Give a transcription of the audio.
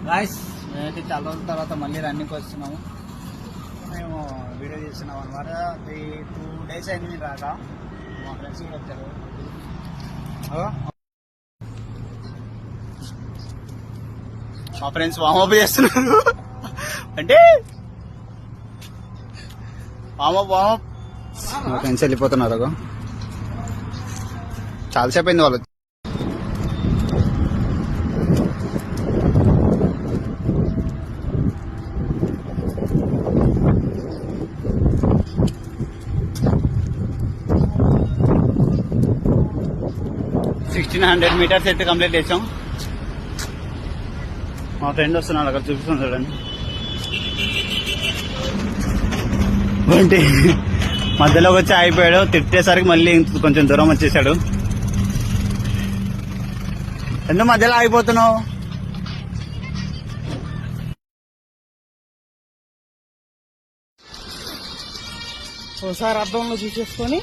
Guys మేమైతే చాలా రోజుల తర్వాత మళ్ళీ రన్నింగ్కి వస్తున్నాము. మేము వీడియో చేస్తున్నాం అనమాట. 2 days అయింది మీరు రాక. మా ఫ్రెండ్స్ కూడా వచ్చారు. మా ఫ్రెండ్స్ వామప్ చేస్తున్నారు. అంటే వామప్ మా ఫ్రెండ్స్ వెళ్ళిపోతున్నారు. చాలాసేపు అయింది వాళ్ళు. meters అయితే కంప్లీట్ చేసాం. మా ఫ్రెండ్ వస్తున్నాడు, అక్కడ చూపిస్తుంది చూడండి. అంటే మధ్యలోకి వచ్చి ఆగిపోయాడు. తిట్టేసరికి మళ్ళీ కొంచెం దూరం వచ్చేసాడు. ఎందుకు మధ్యలో ఆగిపోతున్నావు? ఒకసారి అద్దంలో చూసేసుకొని